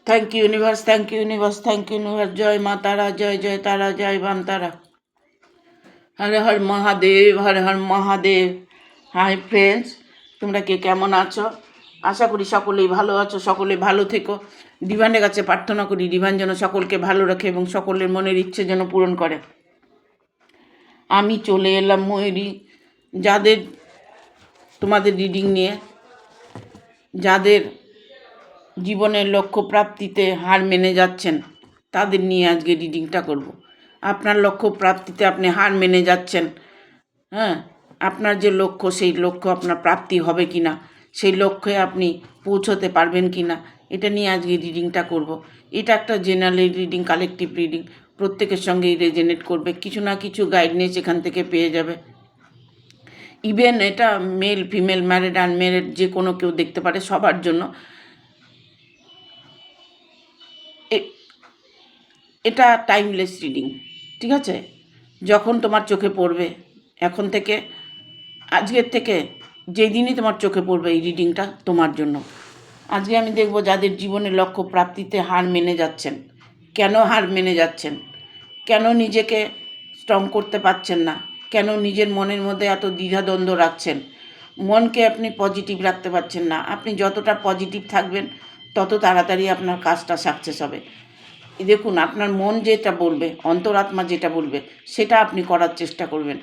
Thank you universe, thank you universe, thank you universe. जय माँ तारा, जय जय तारा, जय बाम तारा। हर हर महादेव, हर हर महादेव। হাই ফ্রেন্ডস, তোমরা কে কেমন আছো? আশা করি সকলেই ভালো আছো, সকলে ভালো থেকো। ডিভানের কাছে প্রার্থনা করি ডিভান যেন সকলকে ভালো রাখে এবং সকলের মনের ইচ্ছে যেন পূরণ করে। আমি চলে এলাম ময়ূরী, যাদের তোমাদের রিডিং নিয়ে, যাদের জীবনের লক্ষ্য প্রাপ্তিতে হার মেনে যাচ্ছেন তাদের নিয়ে আজকে রিডিংটা করব। আপনার লক্ষ্য প্রাপ্তিতে আপনি হার মেনে যাচ্ছেন, হ্যাঁ, আপনার যে লক্ষ্য সেই লক্ষ্য আপনার প্রাপ্তি হবে কি না, সেই লক্ষ্যে আপনি পৌঁছতে পারবেন কি না, এটা নিয়ে আজকে রিডিংটা করব। এটা একটা জেনারেল রিডিং, কালেকটিভ রিডিং, প্রত্যেকের সঙ্গেই রেজেনেট করবে, কিছু না কিছু গাইডনেস এখান থেকে পেয়ে যাবে। ইভেন এটা মেল ফিমেল, ম্যারিড আনম্যারিড যে কোনো কেউ দেখতে পারে, সবার জন্য এটা টাইমলেস রিডিং, ঠিক আছে? যখন তোমার চোখে পড়বে, এখন থেকে, আজকের থেকে যেই দিনই তোমার চোখে পড়বে এই রিডিংটা তোমার জন্য। আজকে আমি দেখব যাদের জীবনের লক্ষ্য প্রাপ্তিতে হার মেনে যাচ্ছেন, কেন হার মেনে যাচ্ছেন, কেন নিজেকে স্ট্রং করতে পারছেন না, কেন নিজের মনের মধ্যে এত দ্বিধাদ্বন্দ্ব রাখছেন, মনকে আপনি পজিটিভ রাখতে পারছেন না। আপনি যতটা পজিটিভ থাকবেন তত তাড়াতাড়ি আপনার কাজটা সাকসেস হবে। দেখুন, আপনার মন যেটা বলবে, অন্তরাত্মা যেটা বলবে সেটা আপনি করার চেষ্টা করবেন।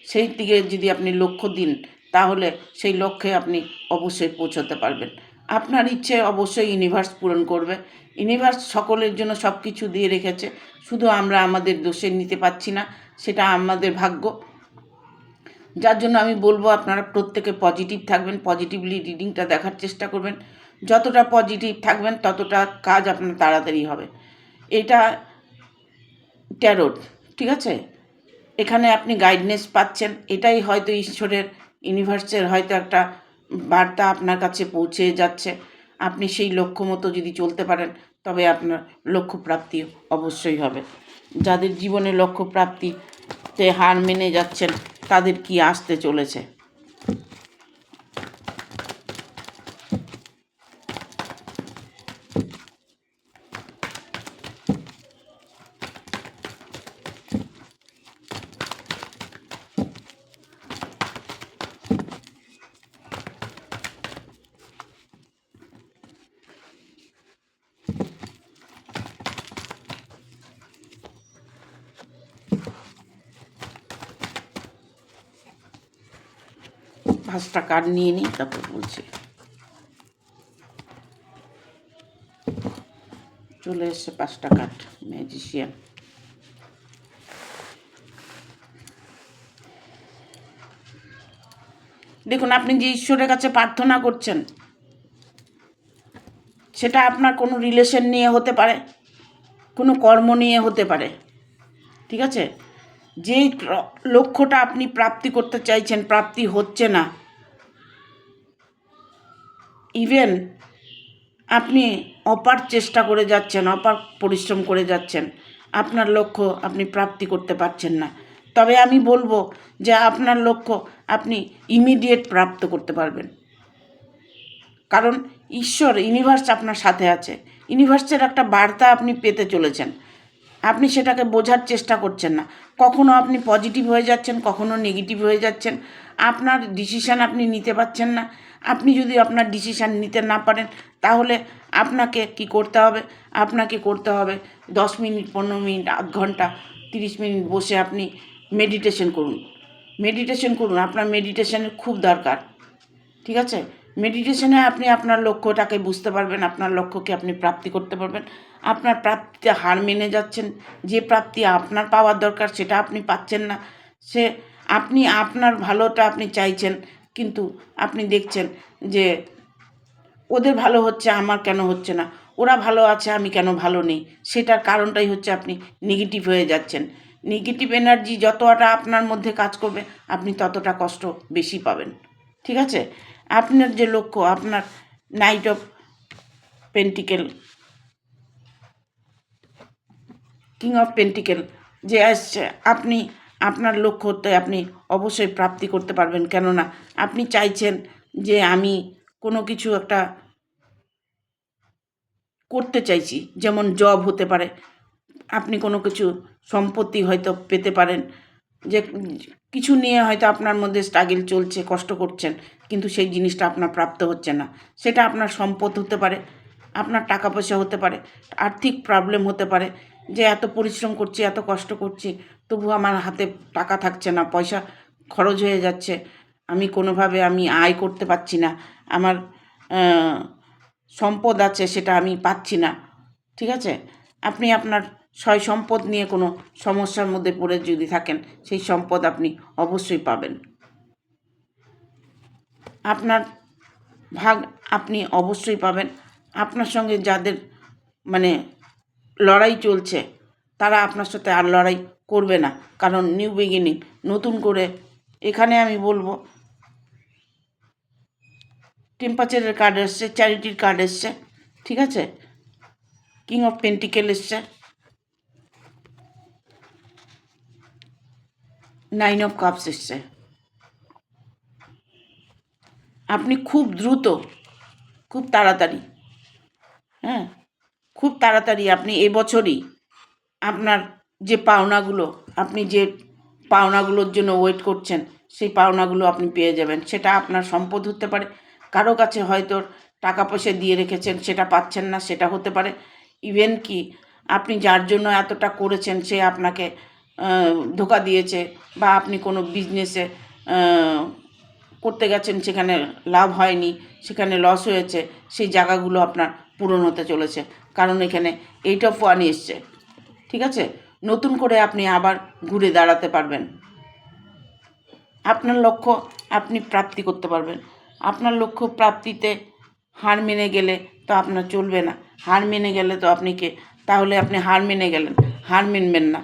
সেই দিকে যদি আপনি লক্ষ্য দিন তাহলে সেই লক্ষ্যে আপনি অবশ্যই পৌঁছতে পারবেন। আপনার ইচ্ছে অবশ্যই ইউনিভার্স পূরণ করবে। ইউনিভার্স সকলের জন্য সব কিছু দিয়ে রেখেছে, শুধু আমরা আমাদের দোষে নিতে পারছি না, সেটা আমাদের ভাগ্য। যার জন্য আমি বলবো আপনারা প্রত্যেকে পজিটিভ থাকবেন, পজিটিভলি রিডিংটা দেখার চেষ্টা করবেন। যতটা পজিটিভ থাকবেন ততটা কাজ আপনার তাড়াতাড়ি হবে। এটা ট্যারোট, ঠিক আছে? এখানে আপনি গাইডনেস পাচ্ছেন, এটাই হয়তো ঈশ্বরের, ইউনিভার্সের হয়তো একটা বার্তা আপনার কাছে পৌঁছে যাচ্ছে। আপনি সেই লক্ষ্য মতো যদি চলতে পারেন তবে আপনার লক্ষ্য প্রাপ্তি অবশ্যই হবে। যাদের জীবনে লক্ষ্য প্রাপ্তিতে হার মেনে যাচ্ছেন তাদের কি আসতে চলেছে। পাঁচটা কার্ড নিয়ে নিই, তারপর বলছি। চলে এসছে পাঁচটা কার্ড। ম্যাজিশিয়ান, দেখুন, আপনি যে ঈশ্বরের কাছে প্রার্থনা করছেন সেটা আপনার কোনো রিলেশন নিয়ে হতে পারে, কোনো কর্ম নিয়ে হতে পারে, ঠিক আছে? যেই লক্ষ্যটা আপনি প্রাপ্তি করতে চাইছেন প্রাপ্তি হচ্ছে না, ইভেন আপনি অপার চেষ্টা করে যাচ্ছেন, অপার পরিশ্রম করে যাচ্ছেন, আপনার লক্ষ্য আপনি প্রাপ্তি করতে পারছেন না, তবে আমি বলবো যে আপনার লক্ষ্য আপনি ইমিডিয়েট প্রাপ্ত করতে পারবেন। কারণ ঈশ্বর, ইউনিভার্স আপনার সাথে আছে। ইউনিভার্সের একটা বার্তা আপনি পেতে চলেছেন, আপনি সেটাকে বোঝার চেষ্টা করছেন না। কখনো আপনি পজিটিভ হয়ে যাচ্ছেন, কখনো নেগেটিভ হয়ে যাচ্ছেন, আপনার ডিসিশান আপনি নিতে পারছেন না। আপনি যদি আপনার ডিসিশান নিতে না পারেন তাহলে আপনাকে কি করতে হবে, আপনাকে করতে হবে 10 মিনিট, 15 মিনিট, আধ ঘন্টা, 30 মিনিট বসে আপনি মেডিটেশন করুন। মেডিটেশন করুন, আপনার মেডিটেশনের খুব দরকার, ঠিক আছে? মেডিটেশনে আপনি আপনার লক্ষ্যটাকে বুঝতে পারবেন, আপনার লক্ষ্যকে আপনি প্রাপ্তি করতে পারবেন। আপনার প্রাপ্তিতে হার মেনে যাচ্ছেন, যে প্রাপ্তি আপনার পাওয়ার দরকার সেটা আপনি পাচ্ছেন না। সে আপনি আপনার ভালোটা আপনি চাইছেন, কিন্তু আপনি দেখছেন যে ওদের ভালো হচ্ছে, আমার কেন হচ্ছে না, ওরা ভালো আছে আমি কেন ভালো নেই, সেটার কারণটাই হচ্ছে আপনি নেগেটিভ হয়ে যাচ্ছেন। নেগেটিভ এনার্জি যতটা আপনার মধ্যে কাজ করবে আপনি ততটা কষ্ট বেশি পাবেন। ঠিক আছে? আপনার যে লক্ষ্য, আপনার night of pentacle, king of pentacle যে আসছে, আপনি আপনার লক্ষ্যতে আপনি অবশ্যই প্রাপ্তি করতে পারবেন। কেননা আপনি চাইছেন যে আমি কোনো কিছু একটা করতে চাইছি, যেমন জব হতে পারে, আপনি কোনো কিছু সম্পত্তি হয়তো পেতে পারেন, যে কিছু নিয়ে হয়তো আপনার মধ্যে স্ট্রাগল চলছে, কষ্ট করছেন, কিন্তু সেই জিনিসটা আপনার প্রাপ্ত হচ্ছে না। সেটা আপনার সম্পদ হতে পারে, আপনার টাকা পয়সা হতে পারে, আর্থিক প্রবলেম হতে পারে, যে এত পরিশ্রম করছি, এত কষ্ট করছি, তবু আমার হাতে টাকা থাকছে না, পয়সা খরচ হয়ে যাচ্ছে, আমি কোনোভাবে আমি আয় করতে পারছি না, আমার সম্পদ আছে সেটা আমি পাচ্ছি না। ঠিক আছে? আপনি আপনার সয় সম্পদ নিয়ে কোনো সমস্যার মধ্যে পড়ে যদি থাকেন, সেই সম্পদ আপনি অবশ্যই পাবেন। আপনার ভাগ আপনি অবশ্যই পাবেন। আপনার সঙ্গে যাদের মানে লড়াই চলছে, তারা আপনার সাথে আর লড়াই করবে না, কারণ নিউ বিগিনিং, নতুন করে এখানে আমি বলবো টেম্পারেচারের কার্ড এসছে, চ্যারিটির কার্ড এসছে। ঠিক আছে? কিং অফ পেন্টিকেল এসছে, 9 অফ কাপস এসছে। আপনি খুব দ্রুত, খুব তাড়াতাড়ি, হ্যাঁ, খুব তাড়াতাড়ি আপনি এবছরই আপনার যে পাওনাগুলো, আপনি যে পাওনাগুলোর জন্য ওয়েট করছেন, সেই পাওনাগুলো আপনি পেয়ে যাবেন। সেটা আপনার সম্পদ হতে পারে, কারো কাছে হয়তো টাকা পয়সা দিয়ে রেখেছেন, সেটা পাচ্ছেন না, সেটা হতে পারে। ইভেন কি আপনি যার জন্য এতটা করেছেন সে আপনাকে ধোঁকা দিয়েছে, বা আপনি কোনো বিজনেসে করতে গেছেন, সেখানে লাভ হয়নি, সেখানে লস হয়েছে, সেই জায়গাগুলো আপনার পূরণ হতে চলেছে, কারণ এখানে 8 অফ ওয়ান এসছে। ঠিক আছে? নতুন করে আপনি আবার ঘুরে দাঁড়াতে পারবেন, আপনার লক্ষ্য আপনি প্রাপ্তি করতে পারবেন। আপনার লক্ষ্য প্রাপ্তিতে হার মেনে গেলে তো আপনার চলবে না। হার মেনে গেলে তো আপনি কে, তাহলে আপনি হার মেনে গেলেন, হার মানবেন না,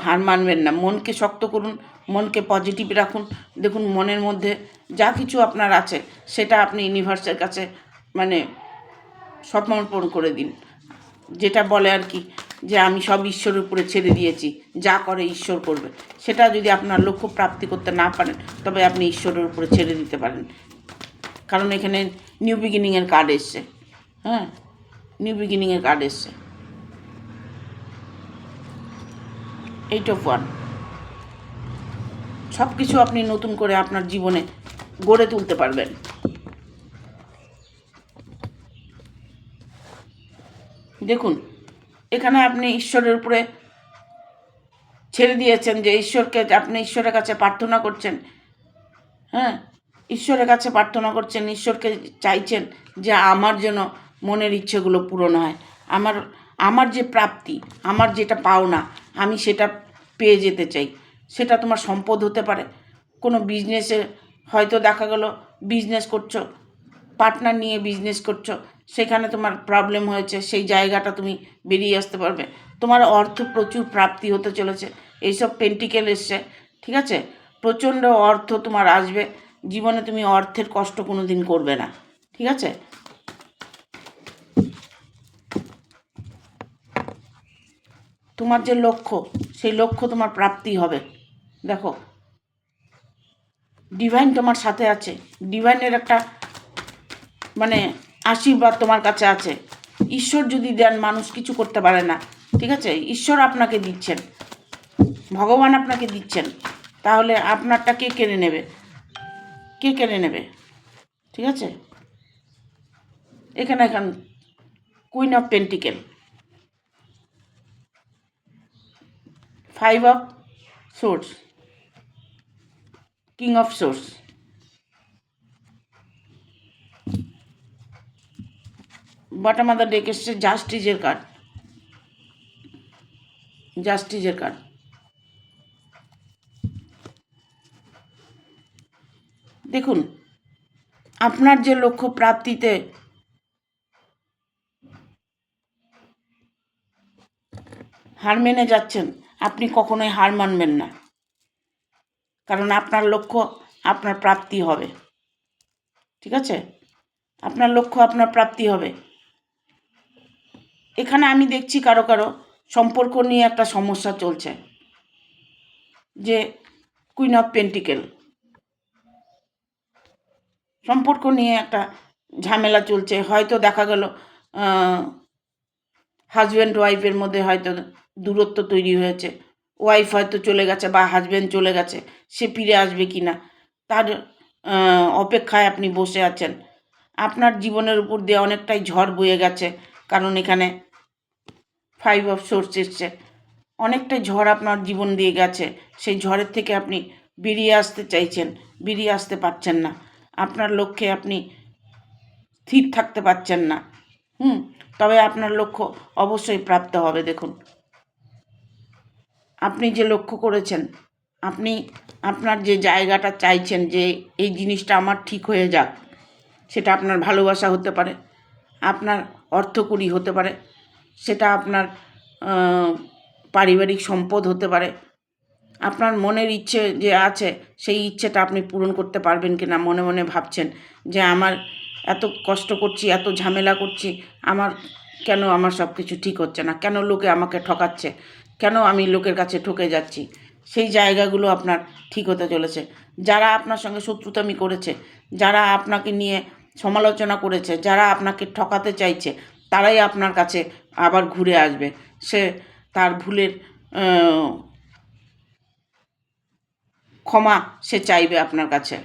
হার মানবেন না, মনকে শক্ত করুন, মনকে পজিটিভ রাখুন। দেখুন, মনের মধ্যে যা কিছু আপনার আছে সেটা আপনি ইউনিভার্সের কাছে মানে সমর্পণ করে দিন। যেটা বলে আর কি, যে আমি সব ঈশ্বরের উপরে ছেড়ে দিয়েছি, যা করে ঈশ্বর করবে। সেটা যদি আপনার লক্ষ্য প্রাপ্তি করতে না পারেন, তবে আপনি ঈশ্বরের উপরে ছেড়ে দিতে পারেন, কারণ এখানে নিউ বিগিনিংয়ের কার্ড এসছে। হ্যাঁ, নিউ বিগিনিংয়ের কার্ড এসছে, 8 অফ ওয়ান। সব কিছু আপনি নতুন করে আপনার জীবনে গড়ে তুলতে পারবেন। দেখুন, এখানে আপনি ঈশ্বরের উপরে ছেড়ে দিয়েছেন, যে ঈশ্বরকে আপনি ঈশ্বরের কাছে প্রার্থনা করছেন। হ্যাঁ, ঈশ্বরের কাছে প্রার্থনা করছেন, ঈশ্বরকে চাইছেন যে আমার যেন মনের ইচ্ছেগুলো পূরণ হয়, আমার আমার যে প্রাপ্তি, আমার যেটা পাওনা, আমি সেটা পেয়ে যেতে চাই। সেটা তোমার সম্পদ হতে পারে, কোনো বিজনেসে হয়তো দেখা গেলো বিজনেস করছো, পার্টনার নিয়ে বিজনেস করছো, সেখানে তোমার প্রবলেম হয়েছে, সেই জায়গাটা তুমি বেরিয়ে আসতে পারবে। তোমার অর্থ প্রচুর প্রাপ্তি হতে চলেছে, এইসব পেন্টিকেল এসছে। ঠিক আছে? প্রচণ্ড অর্থ তোমার আসবে জীবনে, তুমি অর্থের কষ্ট কোনো দিন করবে না। ঠিক আছে? তোমার যে লক্ষ্য, সেই লক্ষ্য তোমার প্রাপ্তি হবে। দেখো, ডিভাইন তোমার সাথে আছে, ডিভাইনের একটা মানে আশীর্বাদ তোমার কাছে আছে। ঈশ্বর যদি দেন, মানুষ কিছু করতে পারে না। ঠিক আছে? ঈশ্বর আপনাকে দিচ্ছেন, ভগবান আপনাকে দিচ্ছেন, তাহলে আপনারটা কে কেড়ে নেবে? কে কেড়ে নেবে? ঠিক আছে? এখানে queen of pentacle, 5 of swords, king of swords, bottom of the deck এসছে জাস্টিসের কার্ড, জাস্টিসের কার্ড। দেখুন, আপনার যে লক্ষ্য প্রাপ্তিতে হার মেনে যাচ্ছেন, আপনি কখনোই হার মানবেন না, কারণ আপনার লক্ষ্য আপনার প্রাপ্তি হবে। ঠিক আছে, আপনার লক্ষ্য আপনার প্রাপ্তি হবে। এখানে আমি দেখছি কারো কারো সম্পর্ক নিয়ে একটা সমস্যা চলছে, যে কুইন অফ পেন্টিকেল, সম্পর্ক নিয়ে একটা ঝামেলা চলছে। হয়তো দেখা গেল হাজব্যান্ড ওয়াইফের মধ্যে হয়তো দূরত্ব তৈরি হয়েছে, ওয়াইফ হয়তো চলে গেছে বা হাজব্যান্ড চলে গেছে, সে ফিরে আসবে কি না তার অপেক্ষায় আপনি বসে আছেন। আপনার জীবনের উপর দিয়ে অনেকটাই ঝড় বয়ে গেছে, কারণ এখানে 5 অফ সোর্স এসছে। অনেকটাই ঝড় আপনার জীবন দিয়ে গেছে, সেই ঝড়ের থেকে আপনি বেরিয়ে আসতে চাইছেন, বেরিয়ে আসতে পারছেন না। আপনার লক্ষ্যে আপনি স্থির থাকতে পারছেন না। তবে আপনার লক্ষ্য অবশ্যই প্রাপ্ত হবে। দেখুন, আপনি যে লক্ষ্য করেছেন, আপনি আপনার যে জায়গাটা চাইছেন, যে এই জিনিসটা আমার ঠিক হয়ে যাক, সেটা আপনার ভালোবাসা হতে পারে, আপনার অর্থকড়ি হতে পারে, সেটা আপনার পারিবারিক সম্পদ হতে পারে। আপনার মনের ইচ্ছে যে আছে, সেই ইচ্ছেটা আপনি পূরণ করতে পারবেন কি না মনে মনে ভাবছেন, যে আমার এত কষ্ট করছি, এত ঝামেলা করছি, কেন আমার সব কিছু ঠিক হচ্ছে না, কেন লোকে আমাকে ঠকাচ্ছে, কেন আমি লোকের কাছে ঠকে যাচ্ছি। সেই জায়গাগুলো আপনার ঠিক হতে চলেছে। যারা আপনার সঙ্গে শত্রুতামি করেছে, যারা আপনাকে নিয়ে সমালোচনা করেছে, যারা আপনাকে ঠকাতে চাইছে, তারাই আপনার কাছে আবার ঘুরে আসবে। সে তার ভুলের ক্ষমা সে চাইবে আপনার কাছে।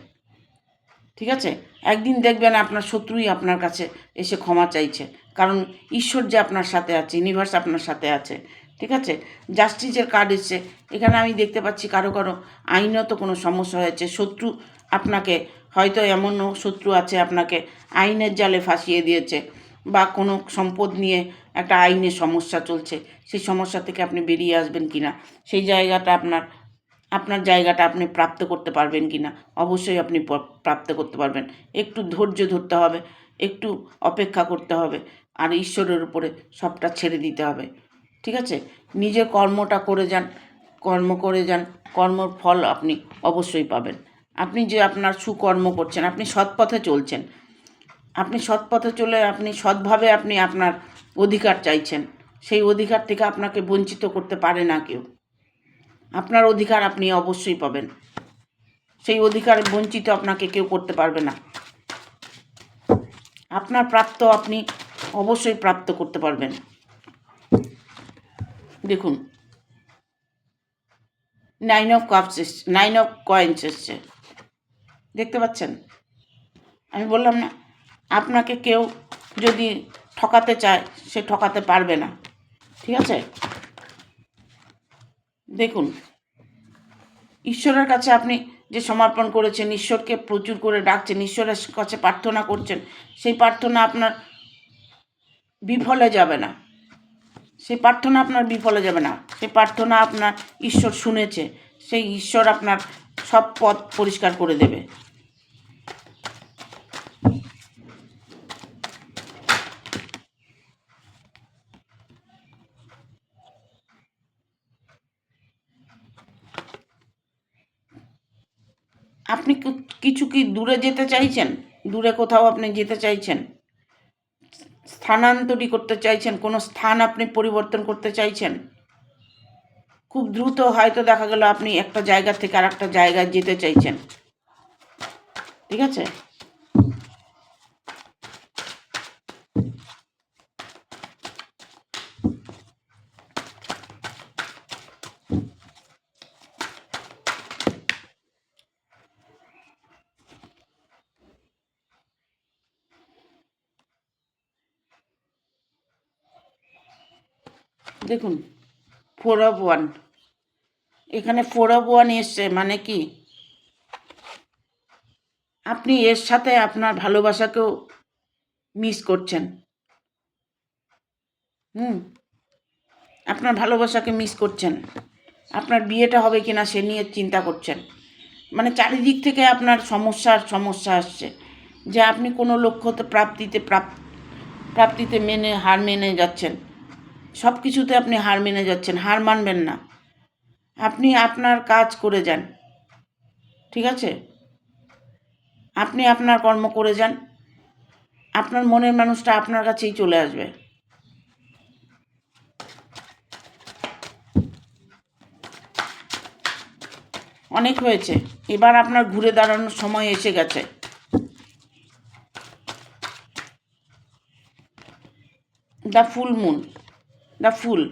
ঠিক আছে, একদিন দেখবেন আপনার শত্রুই আপনার কাছে এসে ক্ষমা চাইছে, কারণ ঈশ্বর যে আপনার সাথে আছে, ইউনিভার্স আপনার সাথে আছে। ঠিক আছে, জাস্টিসের কার্ড এসছে। এখানে আমি দেখতে পাচ্ছি কারো কারো আইনত কোনো সমস্যা হয়েছে, শত্রু আপনাকে, হয়তো এমনও শত্রু আছে আপনাকে আইনের জালে ফাঁসিয়ে দিয়েছে, বা কোনো সম্পদ নিয়ে একটা আইনের সমস্যা চলছে, সেই সমস্যা থেকে আপনি বেরিয়ে আসবেন কি না, সেই জায়গাটা আপনার জায়গাটা আপনি প্রাপ্ত করতে পারবেন কি না, অবশ্যই আপনি প্রাপ্ত করতে পারবেন। একটু ধৈর্য ধরতে হবে, একটু অপেক্ষা করতে হবে, আর ঈশ্বরের উপরে সবটা ছেড়ে দিতে হবে। ঠিক আছে, নিজের কর্মটা করে যান, কর্মর ফল আপনি অবশ্যই পাবেন। আপনি যে আপনার সুকর্ম করছেন, আপনি সৎ পথে চলছেন, আপনি সৎ পথে চলে আপনি সৎভাবে আপনি আপনার অধিকার চাইছেন, সেই অধিকার থেকে আপনাকে বঞ্চিত করতে পারে না কেউ। আপনার অধিকার আপনি অবশ্যই পাবেন, সেই অধিকার বঞ্চিত আপনাকে কেউ করতে পারবে না। আপনার প্রাপ্ত আপনি অবশ্যই প্রাপ্ত করতে পারবেন। দেখুন, 9 অফ কাপস এসছে, 9 অফ কয়েন্স এসছে, দেখতে পাচ্ছেন? আমি বললাম না, আপনাকে কেউ যদি ঠকাতে চায়, সে ঠকাতে পারবে না। ঠিক আছে, দেখুন, ঈশ্বরের কাছে আপনি যে সমর্পণ করেছেন, ঈশ্বরকে প্রচুর করে ডাকছেন, ঈশ্বরের কাছে প্রার্থনা করছেন, সেই প্রার্থনা আপনার বিফলে যাবে না, সেই প্রার্থনা আপনার বিফলে যাবে না, সেই প্রার্থনা আপনার ঈশ্বর শুনেছে, সেই ঈশ্বর আপনার সব পথ পরিষ্কার করে দেবে। আপনি কিছু কি দূরে যেতে চাইছেন, দূরে কোথাও আপনি যেতে চাইছেন, স্থানান্তরি করতে চাইছেন, কোনো স্থান আপনি পরিবর্তন করতে চাইছেন, খুব দ্রুত হয়তো দেখা গেল আপনি একটা জায়গা থেকে আর একটা জায়গায় যেতে চাইছেন। ঠিক আছে, দেখুন 4 অফ 1, এখানে 4 অফ 1 এসছে, মানে কি আপনি এর সাথে আপনার ভালোবাসাকেও মিস করছেন। আপনার ভালোবাসাকে মিস করছেন, আপনার বিয়েটা হবে কিনা সে নিয়ে চিন্তা করছেন। মানে চারিদিক থেকে আপনার সমস্যা আসছে, যে আপনি কোনো লক্ষ্যতে প্রাপ্তিতে হার মেনে যাচ্ছেন, সব কিছুতে আপনি হার মেনে যাচ্ছেন, হার মানবেন না। আপনি আপনার কাজ করে যান, ঠিক আছে? আপনি আপনার কর্ম করে যান, আপনার মনের মানুষটা আপনার কাছেই চলে আসবে। অনেক হয়েছে, এবার আপনার ঘুরে দাঁড়ানোর সময় এসে গেছে। দ্য ফুল মুন, দ্য ফুল।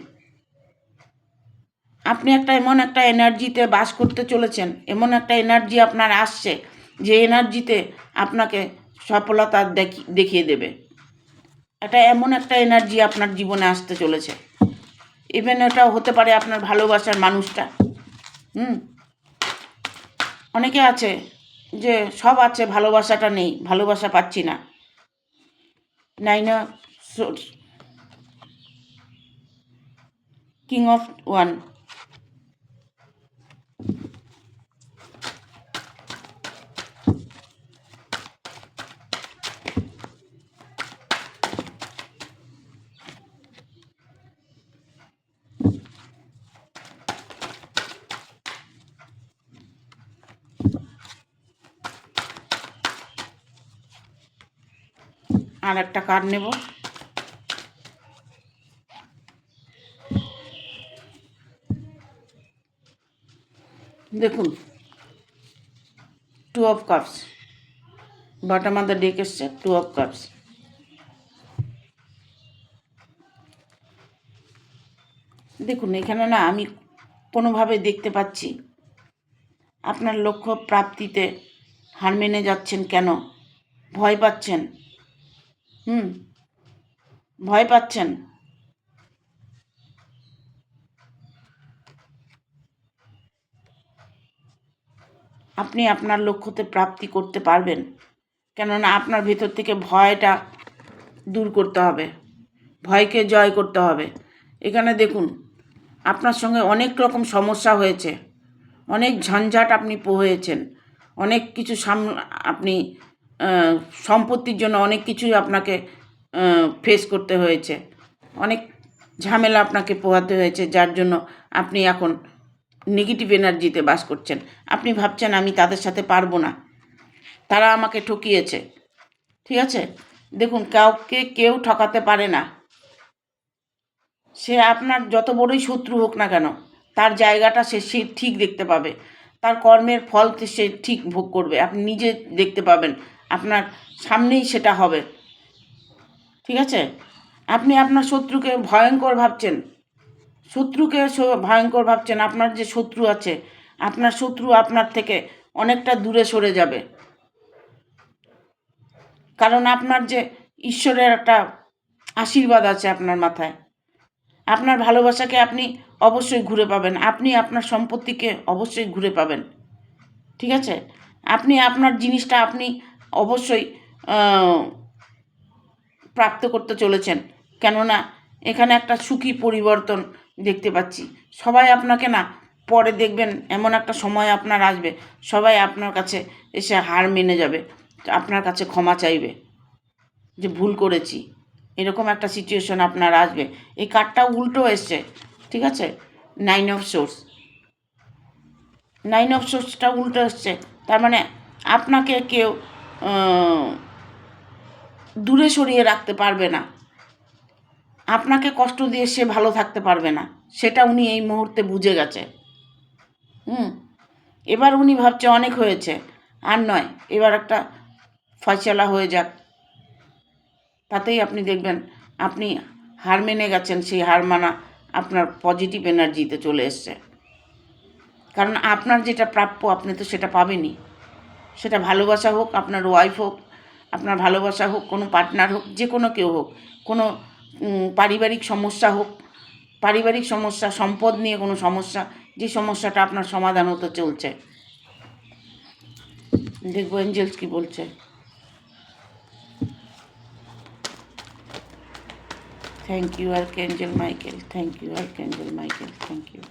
আপনি এমন একটা এনার্জিতে বাস করতে চলেছেন, এমন একটা এনার্জি আপনার আসছে, যে এনার্জিতে আপনাকে সফলতা দেখিয়ে দেবে। এমন একটা এনার্জি আপনার জীবনে আসতে চলেছে। ইভেন এটাও হতে পারে আপনার ভালোবাসার মানুষটা। অনেকে আছে যে সব আছে, ভালোবাসাটা নেই, ভালোবাসা পাচ্ছি না। Nine of swords, king of ওয়ান। আর একটা কার্ড নেব। দেখুন, two of cups, bottom of the deck এসছে টু অফ কাপস। দেখুন, এখানে না আমি কোনোভাবে দেখতে পাচ্ছি আপনার লক্ষ্য প্রাপ্তিতে হার মেনে যাচ্ছেন। কেন? ভয় পাচ্ছেন। ভয় পাচ্ছেন। আপনি আপনার লক্ষ্যতে প্রাপ্তি করতে পারবেন, কেননা আপনার ভেতর থেকে ভয়টা দূর করতে হবে, ভয়কে জয় করতে হবে। এখানে দেখুন, আপনার সঙ্গে অনেক রকম সমস্যা হয়েছে, অনেক ঝঞ্ঝাট আপনি পোহাচ্ছেন, অনেক কিছু আপনি সম্পত্তির জন্য অনেক কিছুই আপনাকে ফেস করতে হয়েছে, অনেক ঝামেলা আপনাকে পোহাতে হয়েছে, যার জন্য আপনি এখন নেগেটিভ এনার্জিতে বাস করছেন। আপনি ভাবছেন আমি তাদের সাথে পারবো না, তারা আমাকে ঠকিয়েছে। ঠিক আছে? দেখুন, কাউকে কেউ ঠকাতে পারে না। সে আপনার যত বড়ই শত্রু হোক না কেন, তার জায়গাটা সে ঠিক দেখতে পাবে, তার কর্মের ফল সে ঠিক ভোগ করবে। আপনি নিজে দেখতে পাবেন, আপনার সামনেই সেটা হবে। ঠিক আছে? আপনি আপনার শত্রুকে ভয়ঙ্কর ভাবছেন, ভয়ঙ্কর ভাবছেন। আপনার যে শত্রু আছে, আপনার শত্রু আপনার থেকে অনেকটা দূরে সরে যাবে, কারণ আপনার যে ঈশ্বরের একটা আশীর্বাদ আছে আপনার মাথায়। আপনার ভালোবাসাকে আপনি অবশ্যই ঘুরে পাবেন, আপনি আপনার সম্পত্তিকে অবশ্যই ঘুরে পাবেন। ঠিক আছে? আপনি আপনার জিনিসটা আপনি অবশ্যই প্রাপ্ত করতে চলেছেন, কেননা এখানে একটা সুখী পরিবর্তন দেখতে পাচ্ছি। সবাই আপনাকে না, পরে দেখবেন এমন একটা সময় আপনার আসবে, সবাই আপনার কাছে এসে হার মেনে যাবে, আপনার কাছে ক্ষমা চাইবে যে ভুল করেছি। এরকম একটা সিচুয়েশন আপনার আসবে। এই কার্ডটাও উল্টো এসছে। ঠিক আছে? Nine of source, nine of সোর্সটা উল্টো এসছে। তার মানে আপনাকে কেউ দূরে সরিয়ে রাখতে পারবে না, আপনাকে কষ্ট দিয়ে সে ভালো থাকতে পারবে না, সেটা উনি এই মুহূর্তে বুঝে গেছে। এবার উনি ভাবছে অনেক হয়েছে, আর নয়, এবার একটা ফয়সালা হয়ে যাক। তাতেই আপনি দেখবেন আপনি হার মেনে গেছেন, সেই হার মানা আপনার পজিটিভ এনার্জিতে চলে এসছে। কারণ আপনার যেটা প্রাপ্য আপনি তো সেটা পাবেনই। সেটা ভালোবাসা হোক, আপনার ওয়াইফ হোক, আপনার ভালোবাসা হোক, কোনো পার্টনার হোক, যে কোনো কেউ হোক, কোনো পারিবারিক সমস্যা হোক, পারিবারিক সমস্যা, সম্পদ নিয়ে কোনো সমস্যা, যে সমস্যাটা আপনার সমাধান হতে চলছে। দেখবো এঞ্জেলস কি বলছে। Thank you archangel Michael, thank you archangel Michael, thank you.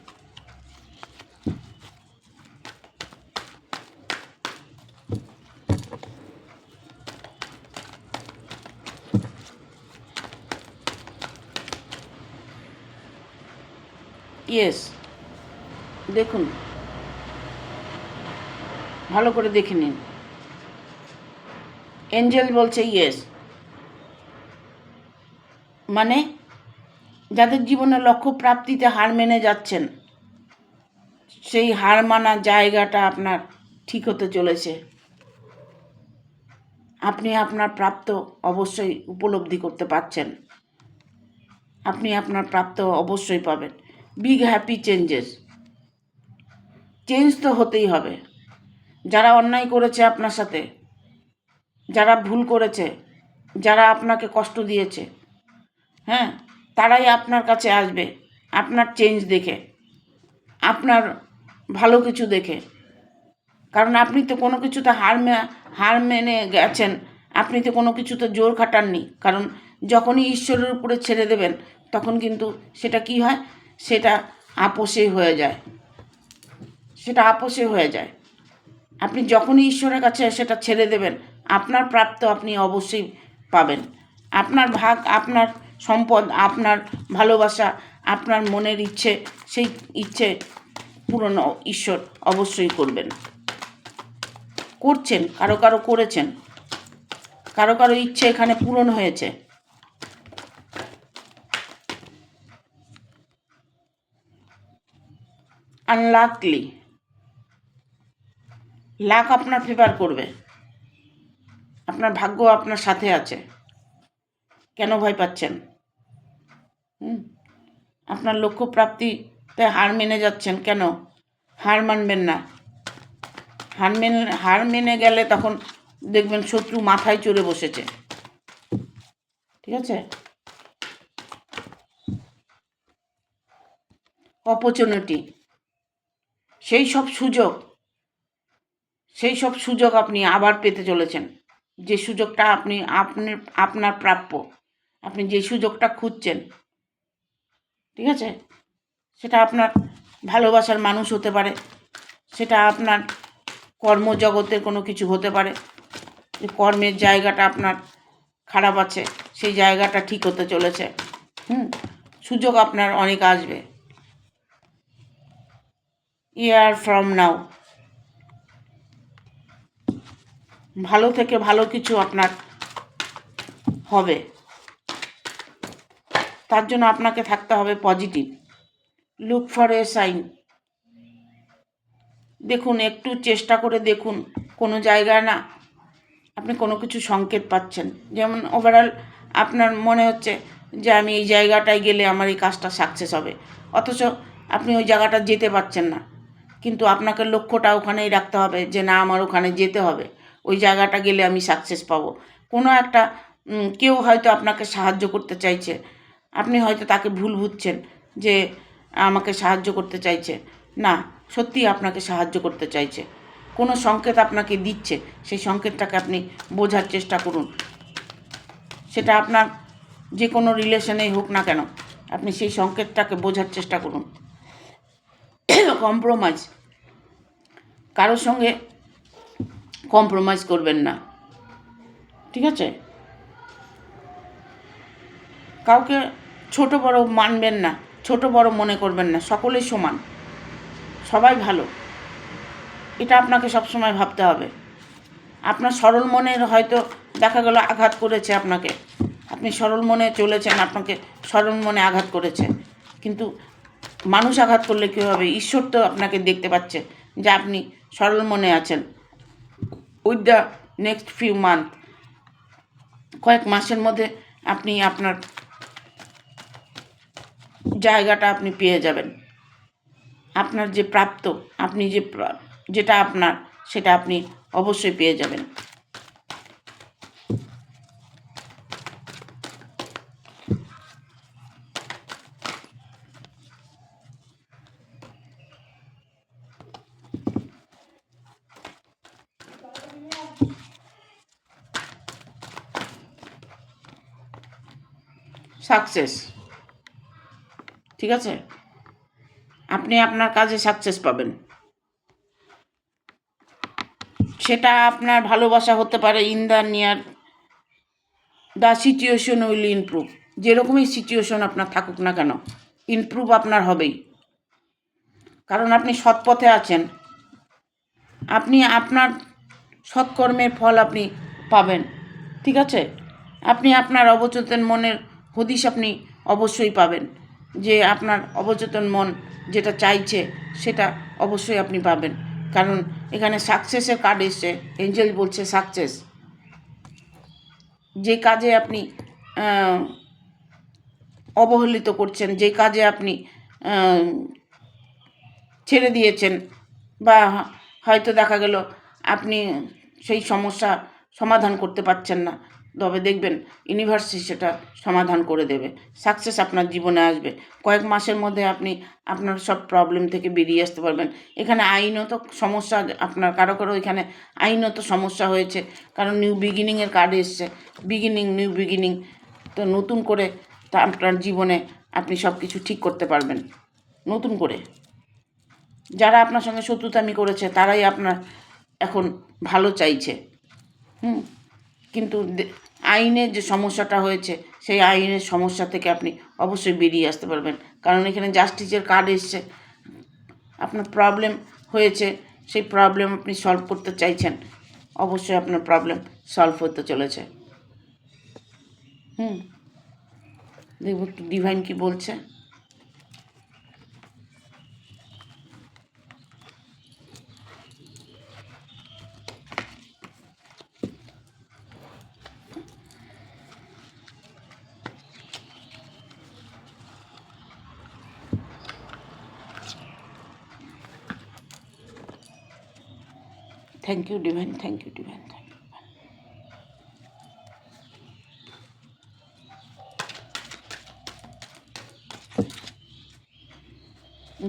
Yes, দেখুন, ভালো করে দেখে নিন। এঞ্জেল বলছে ইয়েস, মানে যাদের জীবনে লক্ষ্য প্রাপ্তিতে হার মেনে যাচ্ছেন, সেই হার মানা জায়গাটা আপনার ঠিক হতে চলেছে। আপনি আপনার প্রাপ্ত অবশ্যই উপলব্ধি করতে পারছেন। আপনি আপনার প্রাপ্ত অবশ্যই পাবেন। বিগ হ্যাপি চেঞ্জেস, চেঞ্জ তো হতেই হবে। যারা অন্যায় করেছে আপনার সাথে, যারা ভুল করেছে, যারা আপনাকে কষ্ট দিয়েছে, হ্যাঁ, তারাই আপনার কাছে আসবে আপনার চেঞ্জ দেখে, আপনার ভালো কিছু দেখে। কারণ আপনি তো কোনো কিছুতে হার মেনে গেছেন, আপনি তো কোনো কিছুতে জোর খাটাননি। কারণ যখনই ঈশ্বরের উপরে ছেড়ে দেবেন, তখন কিন্তু সেটা কি হয়, সেটা আপোষে হয়ে যায়, সেটা আপোষে হয়ে যায়। আপনি যখনই ঈশ্বরের কাছে সেটা ছেড়ে দেবেন, আপনার প্রাপ্ত আপনি অবশ্যই পাবেন। আপনার ভাগ, আপনার সম্পদ, আপনার ভালোবাসা, আপনার মনের ইচ্ছে, সেই ইচ্ছে পূরণ ঈশ্বর অবশ্যই করবেন, করছেন। কারো কারো করেছেন, কারো কারো ইচ্ছে এখানে পূরণ হয়েছে। আনলাকলি, লাক আপনার ফেভার করবে, আপনার ভাগ্য আপনার সাথে আছে। কেন ভয় পাচ্ছেন? আপনার লক্ষ্য প্রাপ্তিতে হার মেনে যাচ্ছেন কেন? হার মানবেন না। হার মেনে গেলে তখন দেখবেন শত্রু মাথায় চড়ে বসেছে। ঠিক আছে? অপরচুনিটি, সেই সব সুযোগ আপনি আবার পেতে চলেছেন। যে সুযোগটা আপনার প্রাপ্য, আপনি যে সুযোগটা খুঁজছেন, ঠিক আছে, সেটা আপনার ভালোবাসার মানুষ হতে পারে, সেটা আপনার কর্মজগতের কোনো কিছু হতে পারে। যে কর্মের জায়গাটা আপনার খারাপ আছে, সেই জায়গাটা ঠিক হতে চলেছে। সুযোগ আপনার অনেক আসবে। ইয়ার ফ্রম নাও, ভালো থেকে ভালো কিছু আপনার হবে। তার জন্য আপনাকে থাকতে হবে positive. Look for a sign, দেখুন, একটু চেষ্টা করে দেখুন, কোনো জায়গায় না আপনি কোনো কিছু সংকেত পাচ্ছেন। যেমন ওভারঅল আপনার মনে হচ্ছে যে আমি এই জায়গাটায় গেলে আমার এই কাজটা সাকসেস হবে, অথচ আপনি ওই জায়গাটা যেতে পারছেন না। কিন্তু আপনাকে লক্ষ্যটা ওখানেই রাখতে হবে যে না, আমার ওখানে যেতে হবে, ওই জায়গাটা গেলে আমি সাকসেস পাবো। কোনো একটা কেউ হয়তো আপনাকে সাহায্য করতে চাইছে, আপনি হয়তো তাকে ভুল বুঝছেন যে আমাকে সাহায্য করতে চাইছে, না, সত্যিই আপনাকে সাহায্য করতে চাইছে। কোনো সংকেত আপনাকে দিচ্ছে, সেই সংকেতটাকে আপনি বোঝার চেষ্টা করুন। সেটা আপনার যে কোনো রিলেশনেই হোক না কেন, আপনি সেই সংকেতটাকে বোঝার চেষ্টা করুন। কম্প্রোমাইজ, কারোর সঙ্গে কম্প্রোমাইজ করবেন না, ঠিক আছে? কাউকে ছোট বড় মানবেন না, ছোট বড় মনে করবেন না, সকলেই সমান, সবাই ভালো, এটা আপনাকে সবসময় ভাবতে হবে। আপনার সরল মনের হয়তো দেখা গেল আঘাত করেছে আপনাকে, আপনি সরল মনে চলেছেন, আপনাকে সরল মনে আঘাত করেছে, কিন্তু মানুষ আঘাত করলে কী হবে, ঈশ্বর তো আপনাকে দেখতে পাচ্ছে যে আপনি সরল মনে আছেন। With the next few month, কয়েক মাসের মধ্যে আপনি আপনার জায়গাটা আপনি পেয়ে যাবেন। আপনার যে প্রাপ্ত, আপনি যেটা আপনার, সেটা আপনি অবশ্যই পেয়ে যাবেন। সাকসেস, ঠিক আছে, আপনি আপনার কাজে সাকসেস পাবেন। সেটা আপনার ভালোবাসা হতে পারে। In the near the situation will improve, যেরকমই সিচুয়েশন আপনার থাকুক না কেন, ইমপ্রুভ আপনার হবেই। কারণ আপনি সৎ পথে আছেন। আপনি আপনার সৎকর্মের ফল আপনি পাবেন। ঠিক আছে? আপনি আপনার অবচেতন মনের হদিশ আপনি অবশ্যই পাবেন, যে আপনার অবচেতন মন যেটা চাইছে সেটা অবশ্যই আপনি পাবেন। কারণ এখানে সাকসেসের কার্ড এসছে, এঞ্জেল বলছে সাকসেস। যে কাজে আপনি অবহেলিত করছেন, যে কাজে আপনি ছেড়ে দিয়েছেন, বা হয়তো দেখা গেল আপনি সেই সমস্যা সমাধান করতে পারছেন না, তবে দেখবেন ইউনিভার্সিটি সেটা সমাধান করে দেবে। সাকসেস আপনার জীবনে আসবে। কয়েক মাসের মধ্যে আপনি আপনার সব প্রবলেম থেকে বেরিয়ে আসতে পারবেন। এখানে আইনত সমস্যা আপনার কারো কারো এখানে আইনত সমস্যা হয়েছে, কারণ নিউ বিগিনিংয়ের কার্ড এসছে। বিগিনিং, নিউ বিগিনিং, তো নতুন করে তা আপনার জীবনে আপনি সব কিছু ঠিক করতে পারবেন নতুন করে। যারা আপনার সঙ্গে শত্রুতামি করেছে তারাই আপনার এখন ভালো চাইছে। কিন্তু আইনের যে সমস্যাটা হয়েছে সেই আইনের সমস্যা থেকে আপনি অবশ্যই বেরিয়ে আসতে পারবেন, কারণ এখানে জাস্টিসের কার্ড এসছে। আপনার প্রবলেম হয়েছে, সেই প্রবলেম আপনি সলভ করতে চাইছেন, অবশ্যই আপনার প্রবলেম সলভ হতে চলেছে। দেখব একটু ডিভাইন কি বলছে। Thank you divine, thank you divine, thank you.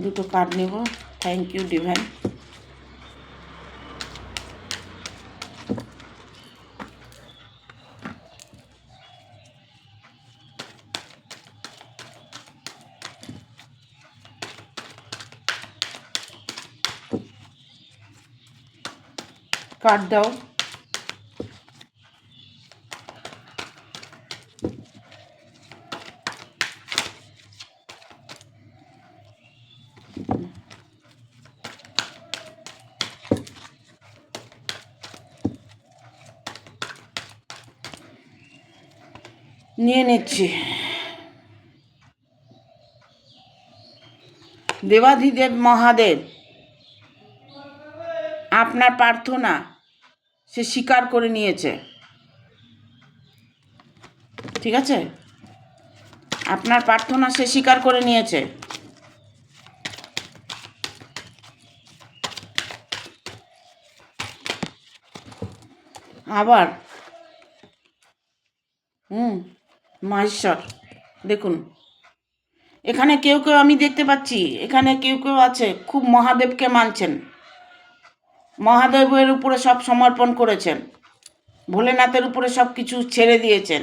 দুটো কার্ড নেব। Thank you divine. কার্ড দাও। নিয়ে নিচ্ছি। দেবাধিদেব মহাদেব আপনার প্রার্থনা সে স্বীকার করে নিয়েছে। ঠিক আছে? আপনার প্রার্থনা সে স্বীকার করে নিয়েছে। আবার মহেশ্বর, দেখুন এখানে কেউ কেউ আমি দেখতে পাচ্ছি, এখানে কেউ কেউ আছে খুব মহাদেবকে মানছেন, মহাদেবের উপরে সব সমর্পণ করেছেন, ভোলেনাথের উপরে সব কিছু ছেড়ে দিয়েছেন।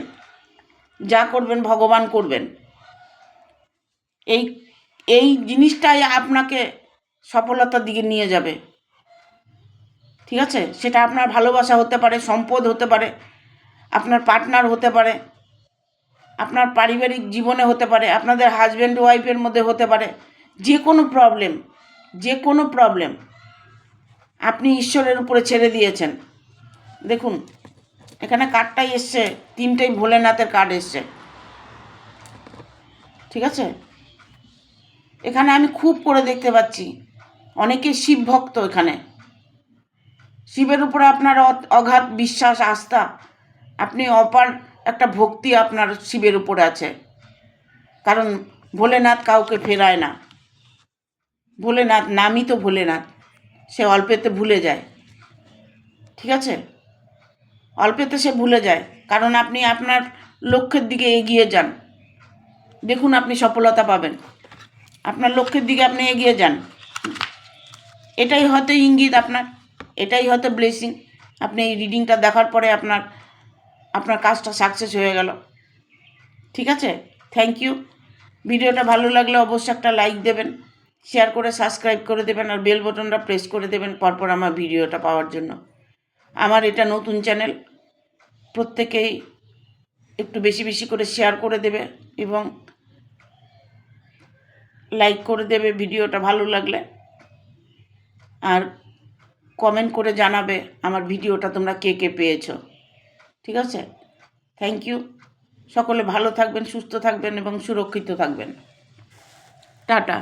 যা করবেন ভগবান করবেন। এই এই জিনিসটাই আপনাকে সফলতার দিকে নিয়ে যাবে। ঠিক আছে? সেটা আপনার ভালোবাসা হতে পারে, সম্পদ হতে পারে, আপনার পার্টনার হতে পারে, আপনার পারিবারিক জীবনে হতে পারে, আপনাদের হাজব্যান্ড ওয়াইফের মধ্যে হতে পারে। যে কোনো প্রবলেম, যে কোনো প্রবলেম আপনি ঈশ্বরের উপরে ছেড়ে দিয়েছেন। দেখুন এখানে কার্ডটাই এসছে, তিনটেই ভোলেনাথের কার্ড এসছে। ঠিক আছে? এখানে আমি খুব করে দেখতে পাচ্ছি অনেকে শিব ভক্ত। এখানে শিবের উপরে আপনার অগাধ বিশ্বাস, আস্থা, আপনি অপার একটা ভক্তি আপনার শিবের উপরে আছে। কারণ ভোলেনাথ কাউকে ফেরায় না। ভোলেনাথ নামই তো ভোলেনাথ, সে অল্পেতে ভুলে যায়। ঠিক আছে? অল্পেতে সে ভুলে যায়, কারণ আপনি আপনার লক্ষ্যের দিকে এগিয়ে যান। দেখুন আপনি সফলতা পাবেন। আপনার লক্ষ্যের দিকে আপনি এগিয়ে যান। এটাই হয়তো ইঙ্গিত আপনার, এটাই হয়তো ব্লেসিং। আপনি এই রিডিংটা দেখার পরে আপনার কাজটা সাকসেস হয়ে গেল। ঠিক আছে? Thank you. ভিডিওটা ভালো লাগলে অবশ্যই একটা লাইক দেবেন, শেয়ার করে সাবস্ক্রাইব করে দেবেন, আর বেল বটনটা প্রেস করে দেবেন পরপর আমার ভিডিওটা পাওয়ার জন্য। আমার এটা নতুন চ্যানেল, প্রত্যেকেই একটু বেশি বেশি করে শেয়ার করে দেবে এবং লাইক করে দেবে ভিডিওটা ভালো লাগলে। আর কমেন্ট করে জানাবে আমার ভিডিওটা তোমরা কে কে পেয়েছো। ঠিক আছে, থ্যাংক ইউ। সকলে ভালো থাকবেন, সুস্থ থাকবেন এবং সুরক্ষিত থাকবেন। টাটা।